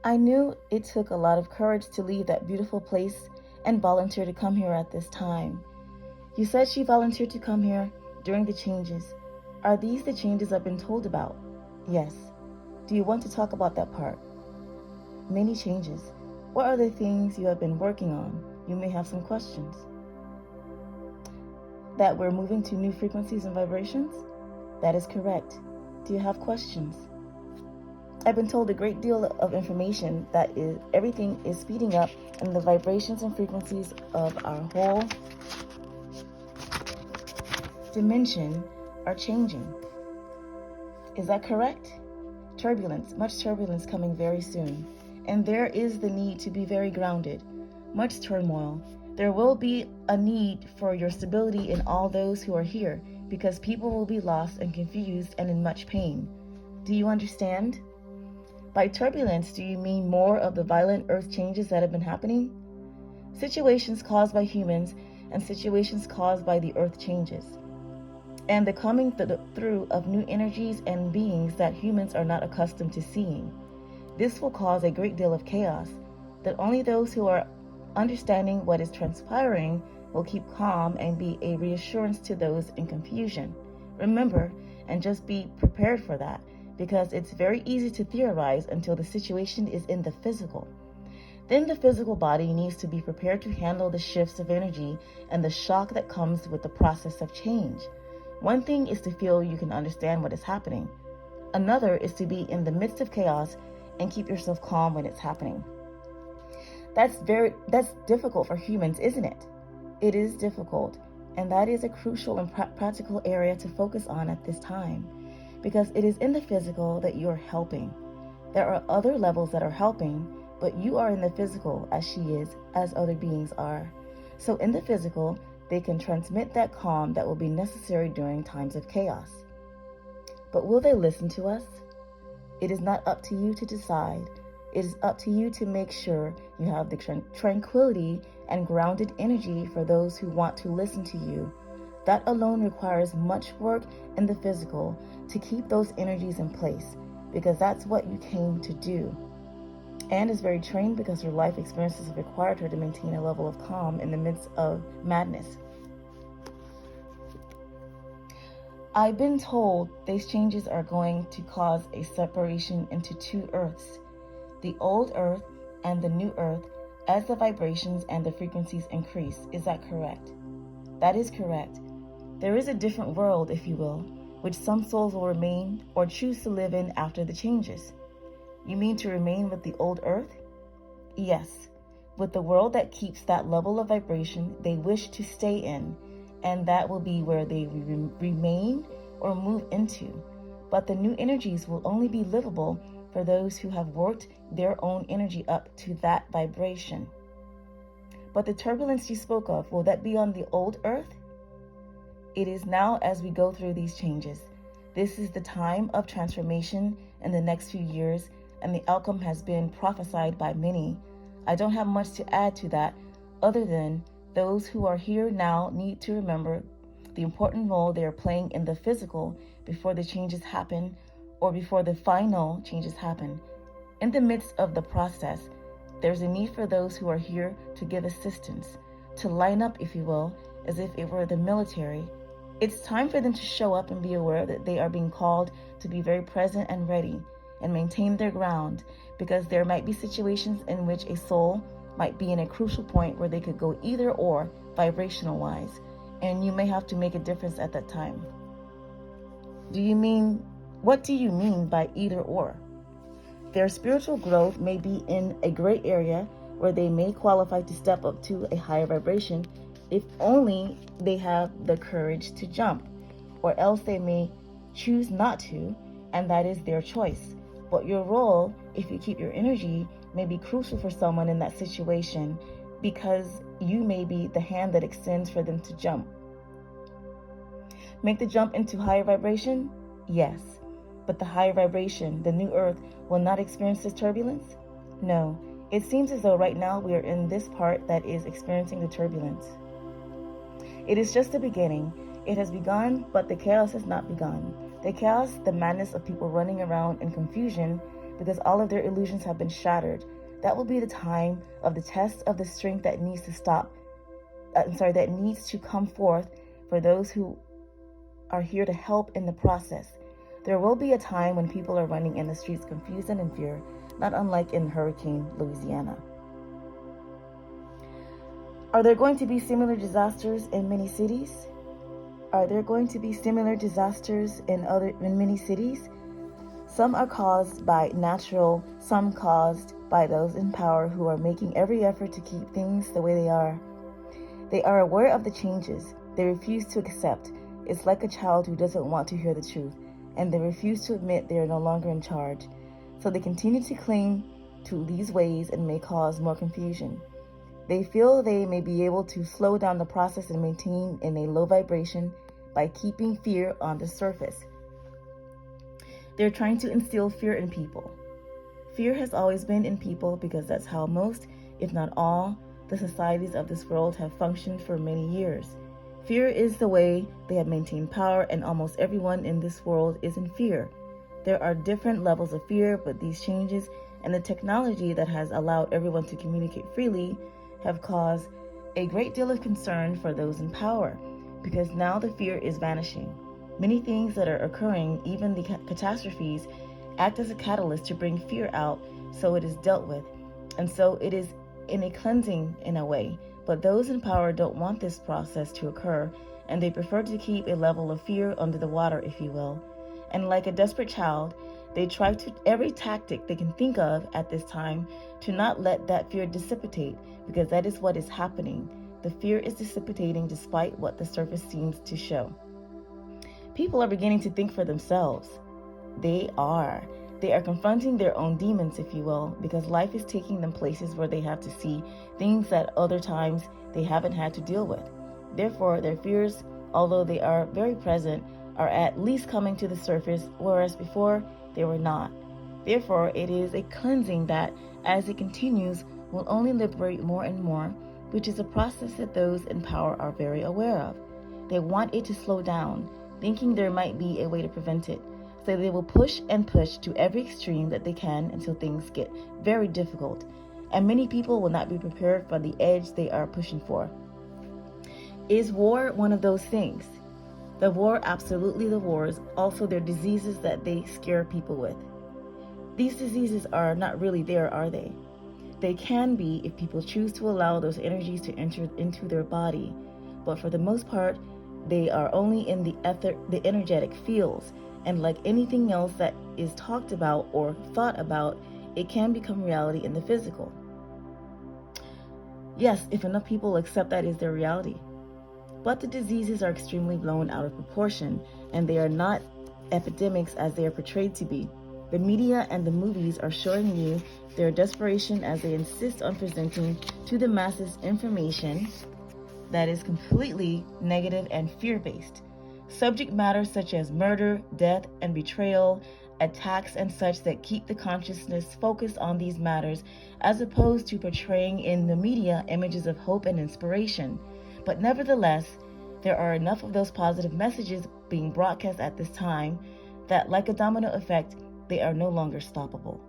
I knew it took a lot of courage to leave that beautiful place and volunteer to come here at this time. You said she volunteered to come here during the changes. Are these the changes I've been told about? Yes. Do you want to talk about that part? Many changes. What are the things you have been working on? You may have some questions. That we're moving to new frequencies and vibrations? That is correct. Do you have questions? I've been told a great deal of information that everything is speeding up and the vibrations and frequencies of our whole dimension are changing. Is that correct? Turbulence, much turbulence coming very soon. And there is the need to be very grounded. Much turmoil. There will be a need for your stability in all those who are here because people will be lost and confused and in much pain. Do you understand? By turbulence, do you mean more of the violent earth changes that have been happening? Situations caused by humans and situations caused by the earth changes. And the coming through of new energies and beings that humans are not accustomed to seeing. This will cause a great deal of chaos that only those who are understanding what is transpiring will keep calm and be a reassurance to those in confusion. Remember, and just be prepared for that, because it's very easy to theorize until the situation is in the physical. Then the physical body needs to be prepared to handle the shifts of energy and the shock that comes with the process of change. One thing is to feel you can understand what is happening. Another is to be in the midst of chaos and keep yourself calm when it's happening. That's difficult for humans, isn't it? It is difficult, and that is a crucial and practical area to focus on at this time, because it is in the physical that you are helping. There are other levels that are helping, but you are in the physical as she is, as other beings are. So in the physical, they can transmit that calm that will be necessary during times of chaos. But will they listen to us? It is not up to you to decide. It is up to you to make sure you have the tranquility and grounded energy for those who want to listen to you. That alone requires much work in the physical to keep those energies in place, because that's what you came to do. Anne is very trained because her life experiences have required her to maintain a level of calm in the midst of madness. I've been told these changes are going to cause a separation into two earths, the old earth and the new earth, as the vibrations and the frequencies increase. Is that correct? That is correct. There is a different world, if you will, which some souls will remain or choose to live in after the changes. You mean to remain with the old earth? Yes, with the world that keeps that level of vibration they wish to stay in, and that will be where they remain or move into. But the new energies will only be livable for those who have worked their own energy up to that vibration. But the turbulence you spoke of, will that be on the old earth? It is now as we go through these changes. This is the time of transformation in the next few years, and the outcome has been prophesied by many. I don't have much to add to that, other than those who are here now need to remember the important role they are playing in the physical before the changes happen, or before the final changes happen. In the midst of the process, there's a need for those who are here to give assistance, to line up, if you will, as if it were the military. It's time for them to show up and be aware that they are being called to be very present and ready and maintain their ground, because there might be situations in which a soul might be in a crucial point where they could go either or, vibrational wise, and you may have to make a difference at that time. What do you mean by either or? Their spiritual growth may be in a gray area where they may qualify to step up to a higher vibration if only they have the courage to jump, or else they may choose not to, and that is their choice. But your role, if you keep your energy, may be crucial for someone in that situation, because you may be the hand that extends for them to jump. Make the jump into higher vibration? Yes. But the higher vibration, the new earth, will not experience this turbulence? No. It seems as though right now we are in this part that is experiencing the turbulence. It is just the beginning. It has begun, but the chaos has not begun. The chaos, the madness of people running around in confusion, because all of their illusions have been shattered. That will be the time of the test of the strength that needs to come forth for those who are here to help in the process. There will be a time when people are running in the streets confused and in fear, not unlike in Hurricane Louisiana. Are there going to be similar disasters in many cities? Are there going to be similar disasters in many cities? Some are caused by natural, some caused by those in power who are making every effort to keep things the way they are. They are aware of the changes. They refuse to accept. It's like a child who doesn't want to hear the truth, and they refuse to admit they are no longer in charge. So they continue to cling to these ways and may cause more confusion. They feel they may be able to slow down the process and maintain in a low vibration by keeping fear on the surface. They're trying to instill fear in people. Fear has always been in people because that's how most, if not all, the societies of this world have functioned for many years. Fear is the way they have maintained power, and almost everyone in this world is in fear. There are different levels of fear, but these changes and the technology that has allowed everyone to communicate freely have caused a great deal of concern for those in power, because now the fear is vanishing. Many things that are occurring, even the catastrophes, act as a catalyst to bring fear out, so it is dealt with. And so it is in a cleansing in a way. But those in power don't want this process to occur, and they prefer to keep a level of fear under the water, if you will. And like a desperate child, they try to every tactic they can think of at this time to not let that fear dissipate, because that is what is happening. The fear is dissipating despite what the surface seems to show. People are beginning to think for themselves. They are confronting their own demons, if you will, because life is taking them places where they have to see things that other times they haven't had to deal with. Therefore, their fears, although they are very present, are at least coming to the surface, whereas before they were not. Therefore, it is a cleansing that, as it continues, will only liberate more and more, which is a process that those in power are very aware of. They want it to slow down, thinking there might be a way to prevent it. So they will push and push to every extreme that they can until things get very difficult. And many people will not be prepared for the edge they are pushing for. Is war one of those things? The war, absolutely the wars, also their diseases that they scare people with. These diseases are not really there, are they? They can be if people choose to allow those energies to enter into their body. But for the most part, they are only in the energetic fields. And like anything else that is talked about or thought about, it can become reality in the physical. Yes, if enough people accept that is their reality. But the diseases are extremely blown out of proportion, and they are not epidemics as they are portrayed to be. The media and the movies are showing you their desperation as they insist on presenting to the masses information that is completely negative and fear-based. Subject matter such as murder, death, and betrayal, attacks and such that keep the consciousness focused on these matters, as opposed to portraying in the media images of hope and inspiration. But nevertheless, there are enough of those positive messages being broadcast at this time that, like a domino effect, they are no longer stoppable.